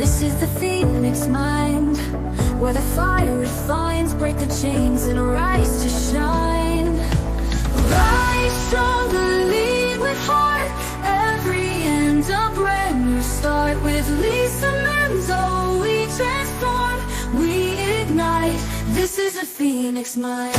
This is the phoenix mind, where the fire refines, break the chains and rise to shine. Rise stronger, lead with heart, every end a brand new start. With Lisa Manzo, we transform, we ignite. This is a phoenix mind.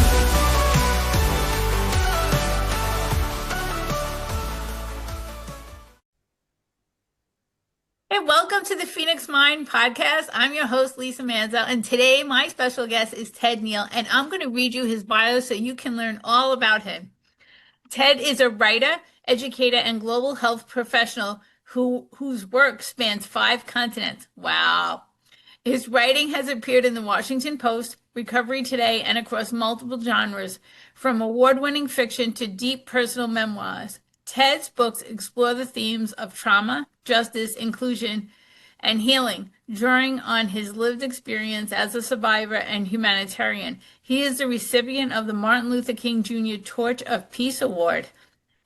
Hey, welcome to the Phoenix Mind podcast. I'm your host, Lisa Manzo, and today my special guest is Ted Neill, and I'm going to read you his bio so you can learn all about him. Ted is a writer, educator, and global health professional whose work spans 5 continents. Wow. His writing has appeared in the Washington Post, Recovery Today, and across multiple genres, from award-winning fiction to deep personal memoirs. Ted's books explore the themes of trauma, justice, inclusion, and healing, drawing on his lived experience as a survivor and humanitarian. He is the recipient of the Martin Luther King Jr. Torch of Peace Award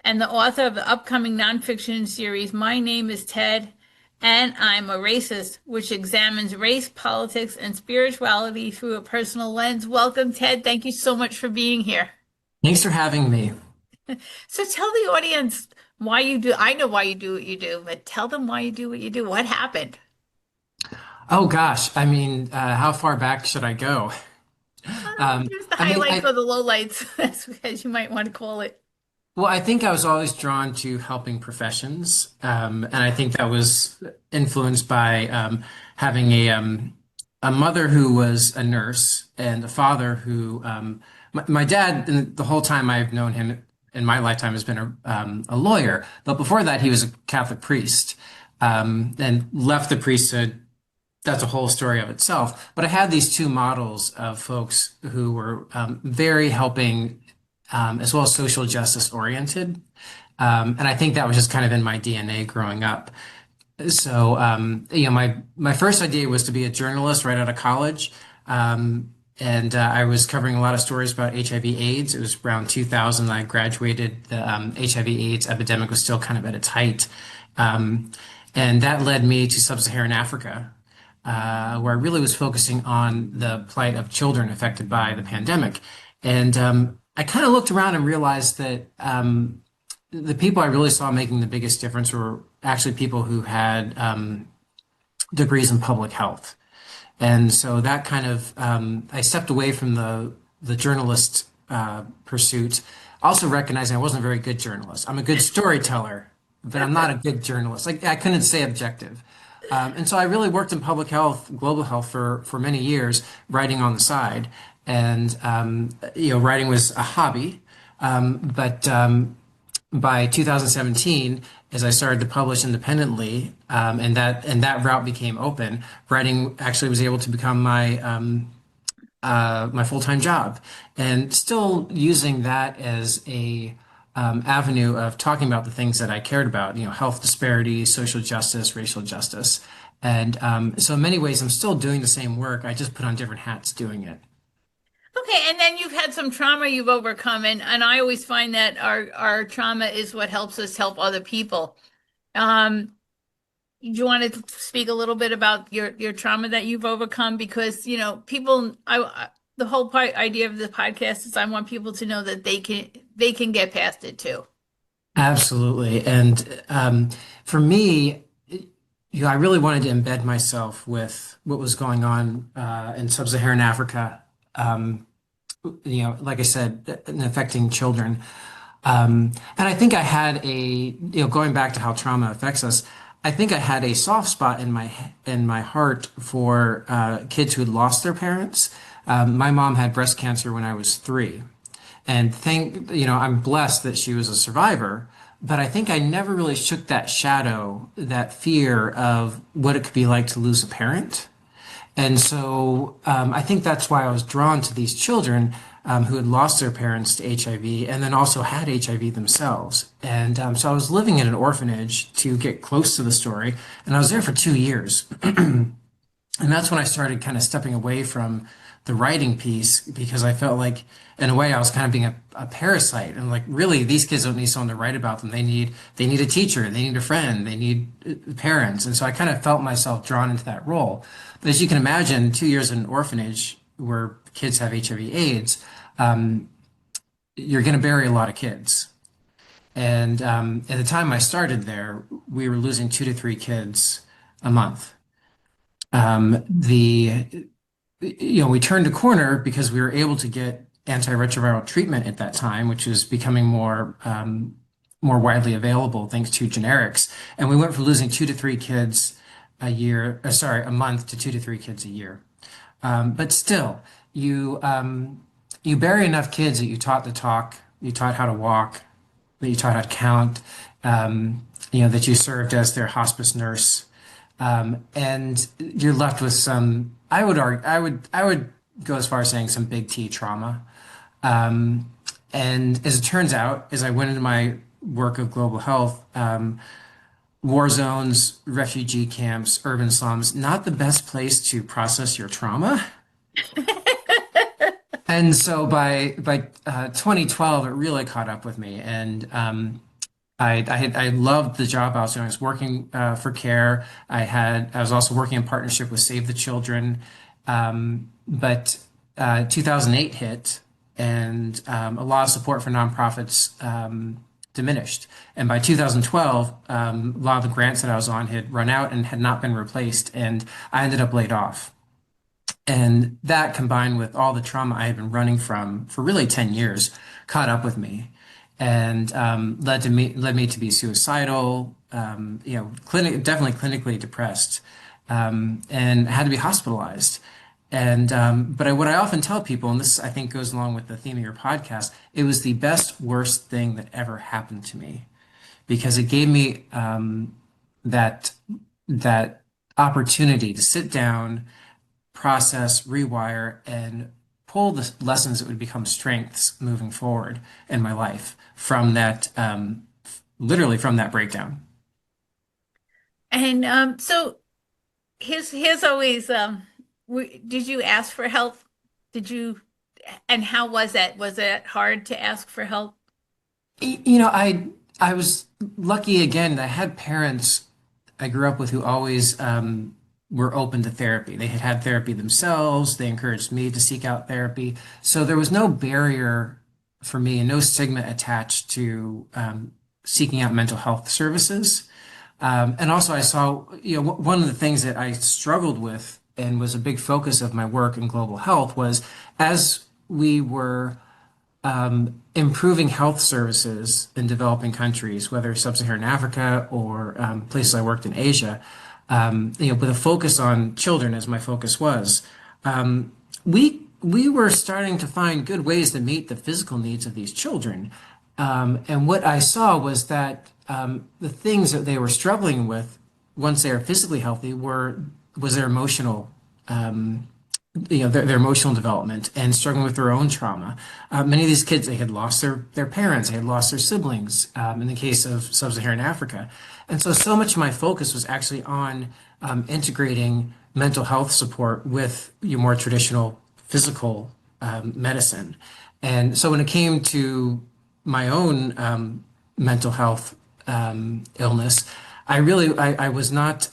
and the author of the upcoming nonfiction series, My Name is Ted, and I'm a Racist, which examines race, politics, and spirituality through a personal lens. Welcome, Ted. Thank you so much for being here. Thanks for having me. So tell the audience why you do. I know why you do what you do, but tell them why you do what you do. What happened? Oh gosh, how far back should I go? Just the I mean, highlights I or the lowlights, as you might want to call it. well, I think I was always drawn to helping professions, and I think that was influenced by having a mother who was a nurse and a father who my dad, and the whole time I've known him in my lifetime, has been a lawyer, but before that he was a Catholic priest, and left the priesthood. That's a whole story of itself. But I had these two models of folks who were very helping, as well as social justice oriented. And I think that was just kind of in my DNA growing up. So, my first idea was to be a journalist right out of college. And I was covering a lot of stories about HIV/AIDS. It was around 2000 I graduated. The HIV/AIDS epidemic was still kind of at its height. And that led me to sub-Saharan Africa, where I really was focusing on the plight of children affected by the pandemic. And I kind of looked around and realized that the people I really saw making the biggest difference were actually people who had degrees in public health. And so that kind of, I stepped away from the journalist pursuit, also recognizing I wasn't a very good journalist. I'm a good storyteller, but I'm not a good journalist. Like, I couldn't stay objective. And so I really worked in public health, global health for many years, writing on the side. And, writing was a hobby. But by 2017, as I started to publish independently, and that route became open, writing actually was able to become my full-time job, and still using that as a avenue of talking about the things that I cared about, health disparities, social justice, racial justice. And so in many ways, I'm still doing the same work. I just put on different hats doing it. Okay, and then you've had some trauma you've overcome, and I always find that our trauma is what helps us help other people. Um, you want to speak a little bit about your trauma that you've overcome? Because, people, the whole idea of the podcast is I want people to know that they can get past it too. Absolutely. And for me, I really wanted to embed myself with what was going on in sub-Saharan Africa. Like I said, affecting children. And I think I had going back to how trauma affects us, I think I had a soft spot in my heart for kids who had lost their parents. My mom had breast cancer when I was 3. And I'm blessed that she was a survivor, but I think I never really shook that shadow, that fear of what it could be like to lose a parent. And so I think that's why I was drawn to these children who had lost their parents to HIV and then also had HIV themselves. And so I was living in an orphanage to get close to the story, and I was there for 2 years. And that's when I started kind of stepping away from the writing piece because I felt like, in a way, I was kind of being a parasite. And like, really, these kids don't need someone to write about them. They need a teacher, they need a friend, they need parents. And so I kind of felt myself drawn into that role. But as you can imagine, 2 years in an orphanage where kids have HIV/AIDS, you're going to bury a lot of kids. And at the time I started there, we were losing 2 to 3 kids a month. The we turned a corner because we were able to get antiretroviral treatment at that time, which was becoming more widely available thanks to generics. And we went from losing 2 to 3 kids a year, sorry, a month to 2 to 3 kids a year. But still, you bury enough kids that you taught to talk, you taught how to walk, that you taught how to count, that you served as their hospice nurse, and you're left with some. I would argue, I would go as far as saying some big T trauma. And as it turns out, as I went into my work of global health, war zones, refugee camps, urban slums, not the best place to process your trauma. And so by 2012, it really caught up with me, and I loved the job I was doing. I was working for CARE. I was also working in partnership with Save the Children, but 2008 hit, and a lot of support for nonprofits diminished. And by 2012, a lot of the grants that I was on had run out and had not been replaced, and I ended up laid off. And that combined with all the trauma I had been running from for really 10 years caught up with me and led me to be suicidal, definitely clinically depressed, and had to be hospitalized. And what I often tell people, and this I think goes along with the theme of your podcast, it was the best, worst thing that ever happened to me because it gave me that that opportunity to sit down, process, rewire, and pull the lessons that would become strengths moving forward in my life from that, literally from that breakdown. And so here's always did you ask for help? Did you, and how was that? Was it hard to ask for help? I was lucky again. I had parents I grew up with who always were open to therapy. They had had therapy themselves. They encouraged me to seek out therapy. So there was no barrier for me and no stigma attached to seeking out mental health services. And also, I saw, one of the things that I struggled with and was a big focus of my work in global health was as we were improving health services in developing countries, whether sub-Saharan Africa or places I worked in Asia, with a focus on children as my focus was, we were starting to find good ways to meet the physical needs of these children. And what I saw was that the things that they were struggling with once they were physically healthy was their emotional their emotional development and struggling with their own trauma. Many of these kids, they had lost their parents, they had lost their siblings, in the case of sub-Saharan Africa. And so much of my focus was actually on integrating mental health support with your more traditional physical medicine. And so when it came to my own mental health illness, I was not.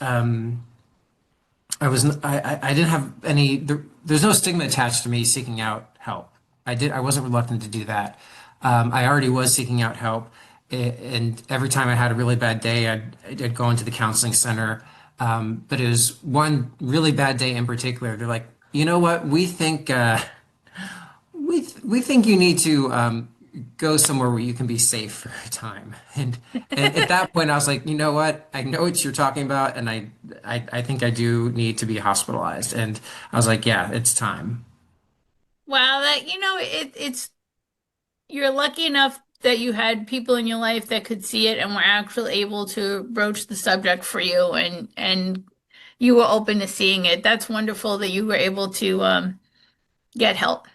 I didn't have there's no stigma attached to me seeking out help. I wasn't reluctant to do that. I already was seeking out help. And every time I had a really bad day, I'd go into the counseling center. But it was one really bad day in particular. They're like, you know what? We think you need to go somewhere where you can be safe for a time. And at that point, I was like, you know what? I know what you're talking about, and I think I do need to be hospitalized. And I was like, yeah, it's time. Well, it's you're lucky enough that you had people in your life that could see it and were actually able to broach the subject for you, and you were open to seeing it. That's wonderful that you were able to get help.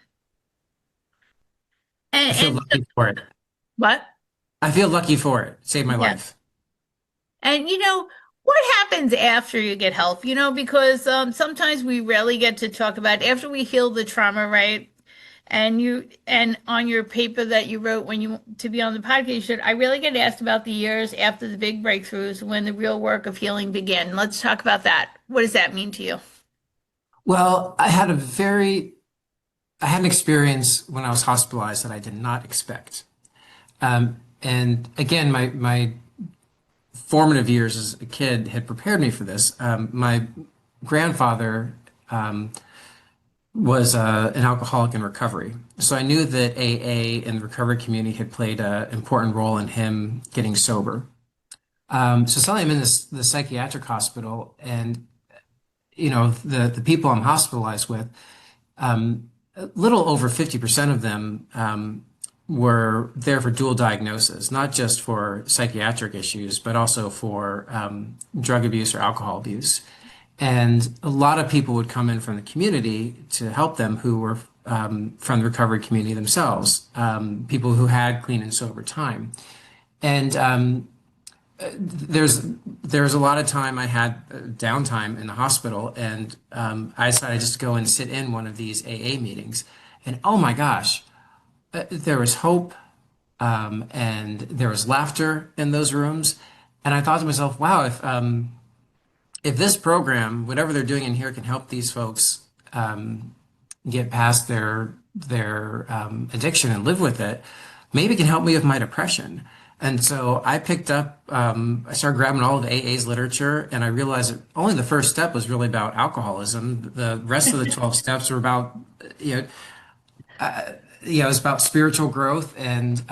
I feel And lucky for it. what? I feel lucky for it. Saved my Yeah. life. And What happens after you get help? Because sometimes we rarely get to talk about after we heal the trauma, right? And on your paper that you wrote when you to be on the podcast, you said, I really get asked about the years after the big breakthroughs when the real work of healing began. Let's talk about that. What does that mean to you? Well, I had an experience when I was hospitalized that I did not expect. And again, my formative years as a kid had prepared me for this. My grandfather was an alcoholic in recovery. So I knew that AA and the recovery community had played an important role in him getting sober. So suddenly I'm in the psychiatric hospital, and the people I'm hospitalized with, a little over 50% of them were there for dual diagnosis, not just for psychiatric issues, but also for drug abuse or alcohol abuse. And a lot of people would come in from the community to help them who were from the recovery community themselves, people who had clean and sober time. And there's a lot of time I had downtime in the hospital, and I decided just to go and sit in one of these AA meetings. And oh my gosh, there was hope, and there was laughter in those rooms. And I thought to myself, wow, if this program, whatever they're doing in here, can help these folks get past their addiction and live with it, maybe it can help me with my depression. And so I picked up, I started grabbing all of AA's literature, and I realized that only the first step was really about alcoholism. The rest of the 12 steps were about, it was about spiritual growth. And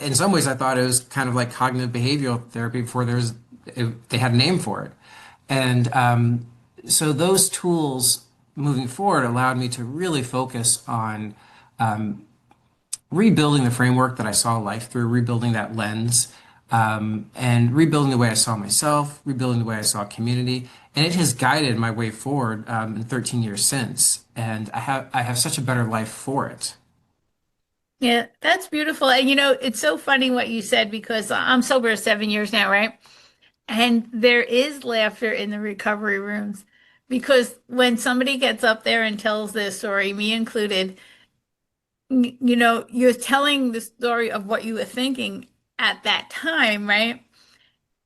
in some ways, I thought it was kind of like cognitive behavioral therapy before they had a name for it. And so those tools moving forward allowed me to really focus on rebuilding the framework that I saw life through, rebuilding that lens, and rebuilding the way I saw myself, rebuilding the way I saw community. And it has guided my way forward in 13 years since. And I have such a better life for it. Yeah, that's beautiful. And it's so funny what you said because I'm sober 7 years now, right? And there is laughter in the recovery rooms because when somebody gets up there and tells their story, me included, you're telling the story of what you were thinking at that time, right?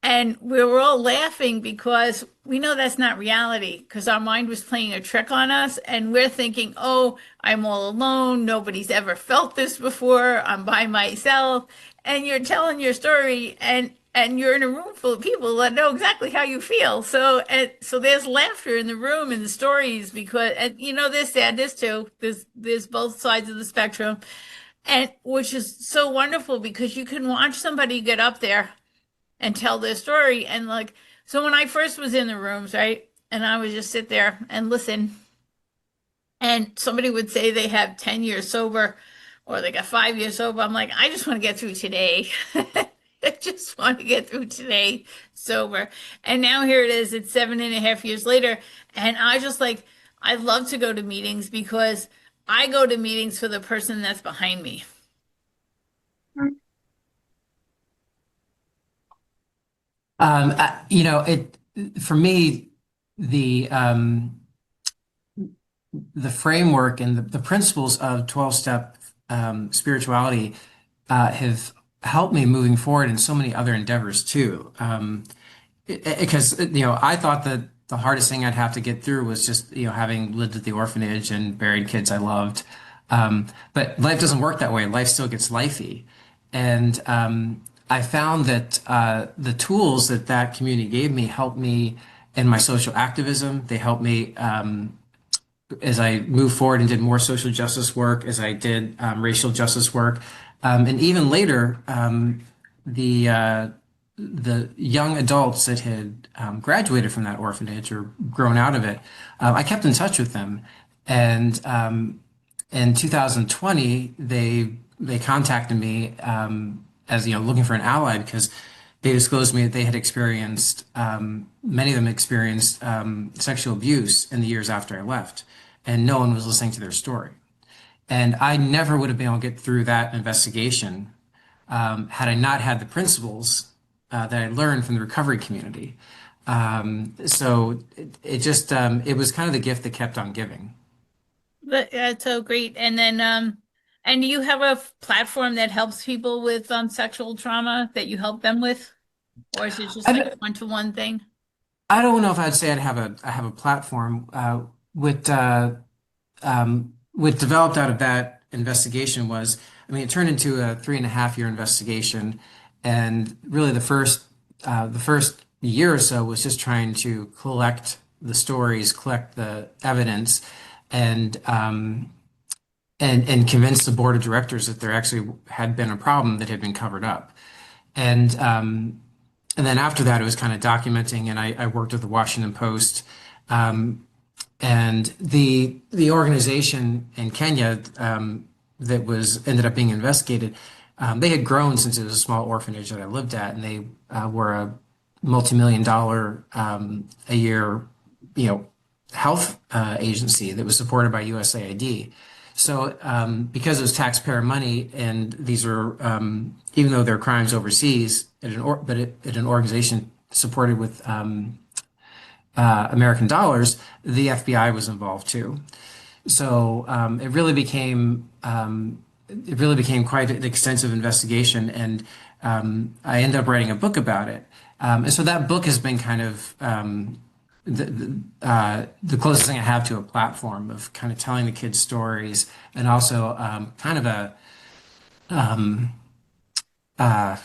And we were all laughing because we know that's not reality because our mind was playing a trick on us and we're thinking, oh, I'm all alone. Nobody's ever felt this before. I'm by myself. And you're telling your story and you're in a room full of people that know exactly how you feel. So there's laughter in the room and the stories because and there's sadness too. There's both sides of the spectrum. And which is so wonderful because you can watch somebody get up there and tell their story. And like, so when I first was in the rooms, right, and I would just sit there and listen, and somebody would say they have 10 years sober or they got 5 years sober. I'm like, I just want to get through today. I just want to get through today sober. And now here it is, it's 7.5 years later. And I love to go to meetings because I go to meetings for the person that's behind me. It for me, the um, the framework and the principles of 12-step spirituality have helped me moving forward in so many other endeavors too. Because I thought that the hardest thing I'd have to get through was just having lived at the orphanage and buried kids I loved. But life doesn't work that way. Life still gets lifey, and I found that the tools that community gave me helped me in my social activism. They helped me as I moved forward and did more social justice work, as I did racial justice work, and even later, the uh, the young adults that had graduated from that orphanage or grown out of it, I kept in touch with them, and in 2020, they contacted me as looking for an ally because they disclosed to me that they had experienced many of them experienced sexual abuse in the years after I left, and no one was listening to their story. And I never would have been able to get through that investigation had I not had the principles that I learned from the recovery community. So it just it was kind of the gift that kept on giving. That's so great. And you have a platform that helps people with sexual trauma that you help them with, or is it just I, like a don't- one-to-one thing? I don't know if I'd say I have a platform. What developed out of that investigation was, I mean, it turned into a 3.5 year investigation, and really the first year or so was just trying to collect the stories, collect the evidence, and and convince the board of directors that there actually had been a problem that had been covered up. And and then after that, it was kind of documenting, and I worked with the Washington Post. And the organization in Kenya that was ended up being investigated, they had grown since it was a small orphanage that I lived at, and they were a multi-million-dollar a year, you know, health agency that was supported by USAID. So because it was taxpayer money, and these were even though they're crimes overseas, at an organization supported with American dollars, the FBI was involved too. So it really became quite an extensive investigation, and I ended up writing a book about it. And so that book has been kind of the closest thing I have to a platform of kind of telling the kids stories, and also kind of a uh,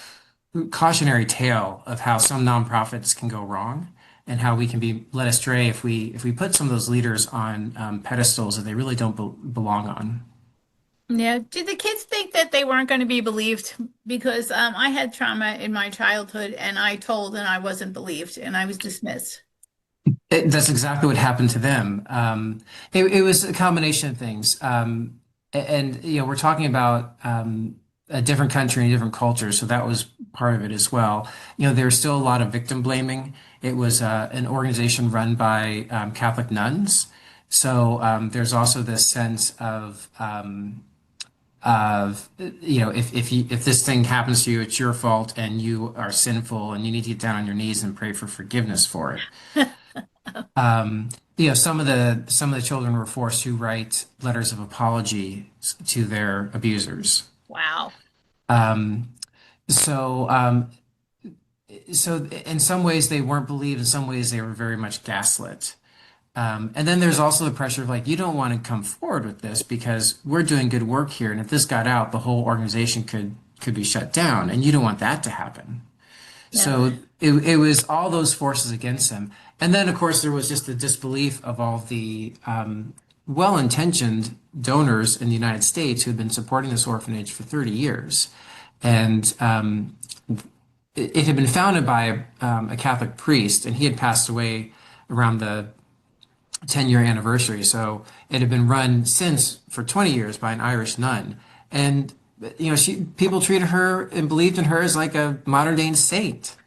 cautionary tale of how some nonprofits can go wrong, and how we can be led astray if we put some of those leaders on pedestals that they really don't belong on. Yeah. Did the kids think that they weren't going to be believed? Because I had trauma in my childhood and I told and I wasn't believed and I was dismissed. That's exactly what happened to them. It was a combination of things. And you know, we're talking about a different country and a different culture, so that was part of it as well. You know, there's still a lot of victim blaming. It was an organization run by Catholic nuns, so there's also this sense of you know, if this thing happens to you, it's your fault and you are sinful and you need to get down on your knees and pray for forgiveness for it. You know, some of the children were forced to write letters of apology to their abusers. Wow. So so in some ways they weren't believed, in some ways they were very much gaslit. And then there's also the pressure of like, you don't want to come forward with this because we're doing good work here, and if this got out, the whole organization could be shut down, and you don't want that to happen. Yeah. So it was all those forces against him. And then, of course, there was just the disbelief of all the well-intentioned donors in the United States who had been supporting this orphanage for 30 years. And it had been founded by a Catholic priest, and he had passed away around the 10-year anniversary. So it had been run since for 20 years by an Irish nun. And you know, people treated her and believed in her as like a modern day saint.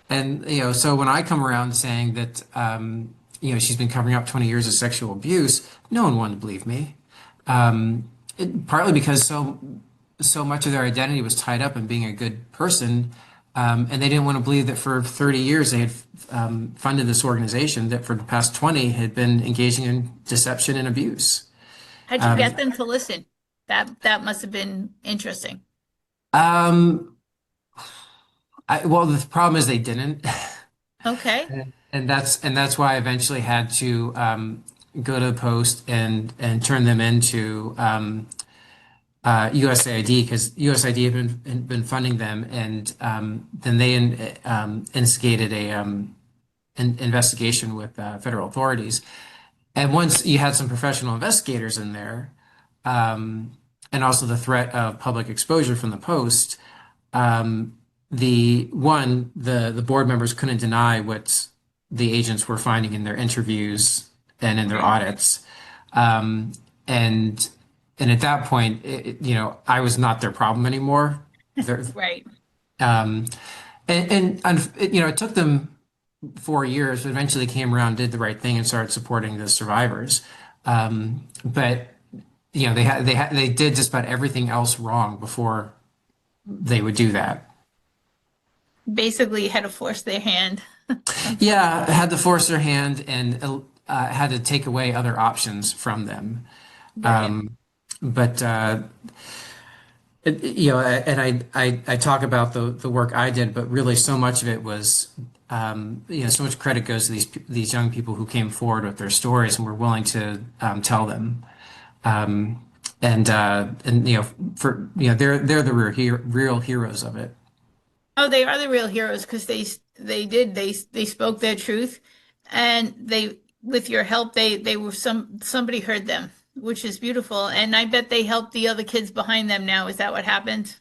And you know, so when I come around saying that you know, she's been covering up 20 years of sexual abuse, no one wanted to believe me. Partly because so much of their identity was tied up in being a good person, and they didn't want to believe that for 30 years they had funded this organization that for the past 20 had been engaging in deception and abuse. How'd you get them to listen? That must have been interesting. Um, well, the problem is they didn't. Okay. And that's why I eventually had to go to the Post and turn them into USAID, because USAID had been funding them, and then they instigated a investigation with federal authorities. And once you had some professional investigators in there, and also the threat of public exposure from the Post, the board members couldn't deny what the agents were finding in their interviews and in their audits. And and at that point, you know, I was not their problem anymore. They're, Right. um, and you know, it took them 4 years, but eventually came around, did the right thing, and started supporting the survivors. But you know, they did just about everything else wrong before they would do that. Basically, you had to force their hand. Yeah, had to force their hand and had to take away other options from them. Right. Um, but and I talk about the work I did, but really so much of it was, so much credit goes to these young people who came forward with their stories and were willing to tell them. Um, and for they're the real heroes of it. Oh, they are the real heroes because they spoke their truth, and they with your help they were somebody heard them, which is beautiful. And I bet they helped the other kids behind them now. Is that what happened?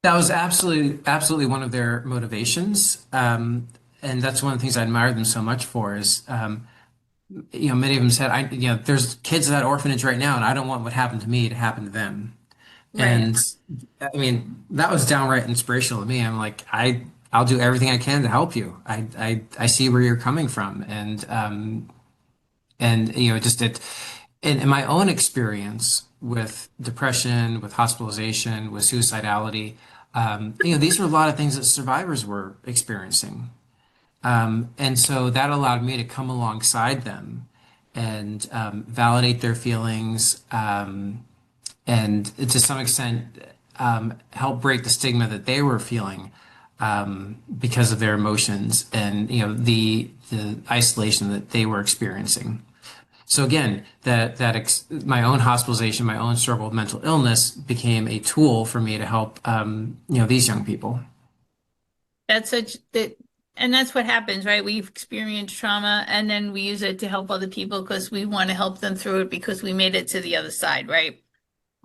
That was absolutely one of their motivations. And that's one of the things I admire them so much for is, many of them said, there's kids at that orphanage right now, and I don't want what happened to me to happen to them. Right. And I mean, that was downright inspirational to me. I'm like, I'll do everything I can to help you. I see where you're coming from. And just in my own experience with depression, with hospitalization, with suicidality, these were a lot of things that survivors were experiencing. And so that allowed me to come alongside them and validate their feelings, and to some extent help break the stigma that they were feeling because of their emotions and the isolation that they were experiencing. So again, my own hospitalization, my own struggle with mental illness became a tool for me to help these young people. That's such that, and that's what happens, right? We've experienced trauma and then we use it to help other people because we want to help them through it because we made it to the other side, right?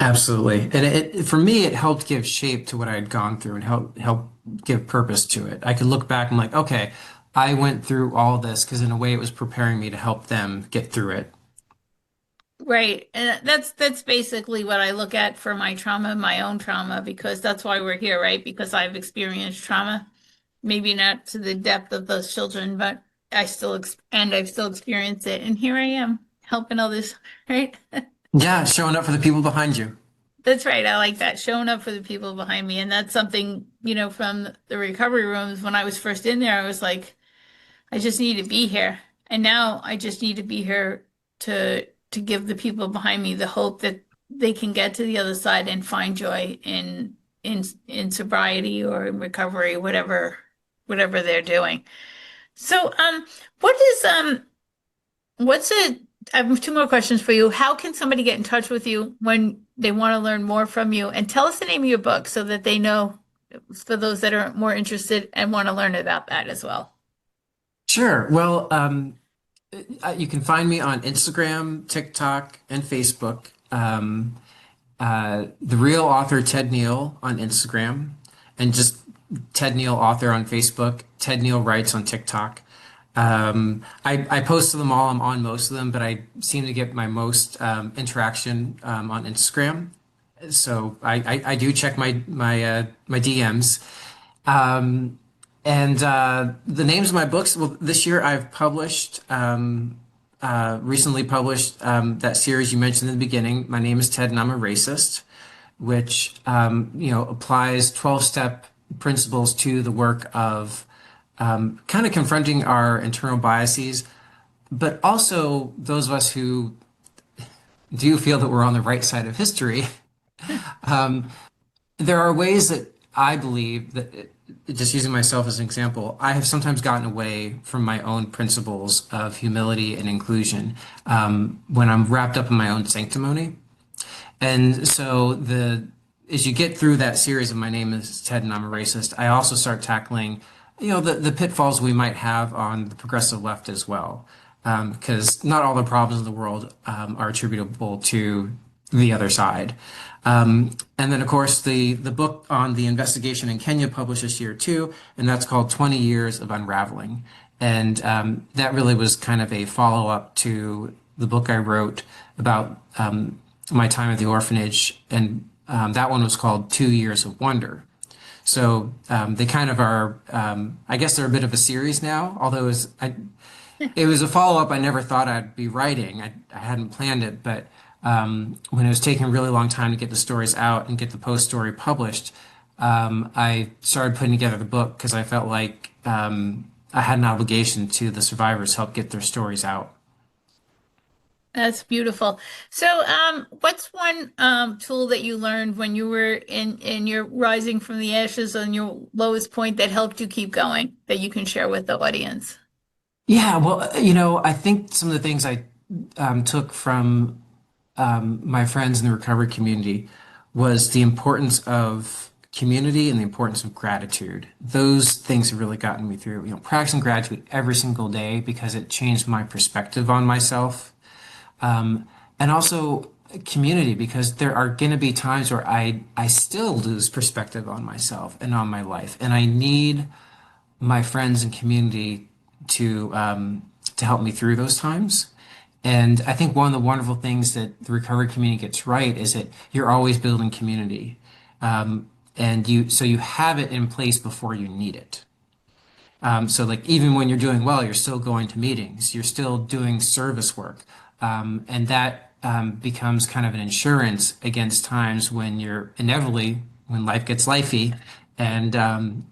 Absolutely. And for me, it helped give shape to what I had gone through and help give purpose to it. I could look back and like, okay, I went through all this because in a way it was preparing me to help them get through it. Right. And that's basically what I look at for my trauma, my own trauma, because that's why we're here, right? Because I've experienced trauma, maybe not to the depth of those children, but I've still experienced it. And here I am helping others, right? Yeah, showing up for the people behind you. That's right. I like that. Showing up for the people behind me. And that's something, from the recovery rooms when I was first in there, I was like, I just need to be here. And now I just need to be here to give the people behind me the hope that they can get to the other side and find joy in sobriety or in recovery, whatever they're doing. So, what is what's it? I have two more questions for you. How can somebody get in touch with you when they want to learn more from you? And tell us the name of your book so that they know, for those that are more interested and want to learn about that as well. Sure. Well, you can find me on Instagram, TikTok, and Facebook. The real author Ted Neill on Instagram, and just Ted Neill author on Facebook. Ted Neill writes on TikTok. I post to them all. I'm on most of them, but I seem to get my most interaction on Instagram. So I do check my DMs. Um, and the names of my books. Well, this year I've published recently published that series you mentioned in the beginning. My name is Ted, and I'm a racist, which applies 12-step principles to the work of kind of confronting our internal biases, but also those of us who do feel that we're on the right side of history. There are ways that I believe that, just using myself as an example, I have sometimes gotten away from my own principles of humility and inclusion when I'm wrapped up in my own sanctimony. And so as you get through that series of My Name is Ted and I'm a Racist, I also start tackling, the pitfalls we might have on the progressive left as well. Because not all the problems in the world are attributable to the other side. And then, of course, the book on the investigation in Kenya published this year too, and that's called 20 Years of Unraveling. And that really was kind of a follow-up to the book I wrote about my time at the orphanage, and that one was called 2 Years of Wonder. So they kind of are, I guess they're a bit of a series now, although it was a follow-up I never thought I'd be writing. I hadn't planned it, but when it was taking a really long time to get the stories out and get the post story published, I started putting together the book because I felt like I had an obligation to the survivors, help get their stories out. That's beautiful. So, what's one tool that you learned when you were in your rising from the ashes on your lowest point that helped you keep going that you can share with the audience? Yeah, well, I think some of the things I took from my friends in the recovery community was the importance of community and the importance of gratitude. Those things have really gotten me through, practicing gratitude every single day because it changed my perspective on myself. And also community because there are going to be times where I still lose perspective on myself and on my life, and I need my friends and community to help me through those times. And I think one of the wonderful things that the recovery community gets right is that you're always building community, and you have it in place before you need it. So like even when you're doing well, you're still going to meetings, you're still doing service work. And that becomes kind of an insurance against times when you're inevitably, when life gets lifey and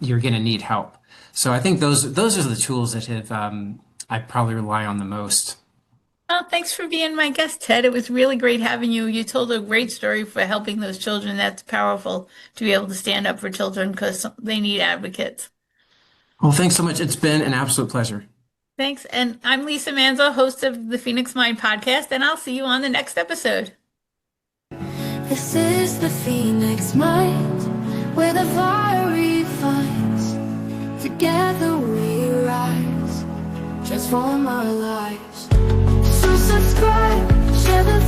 you're going to need help. So I think those are the tools that have I probably rely on the most. Well, thanks for being my guest, Ted. It was really great having you. You told a great story for helping those children. That's powerful to be able to stand up for children because they need advocates. Well, thanks so much. It's been an absolute pleasure. Thanks. And I'm Lisa Manzo, host of the Phoenix Mind podcast, and I'll see you on the next episode. This is the Phoenix Mind, where the fire finds. Together we rise, transform our lives. So subscribe, share the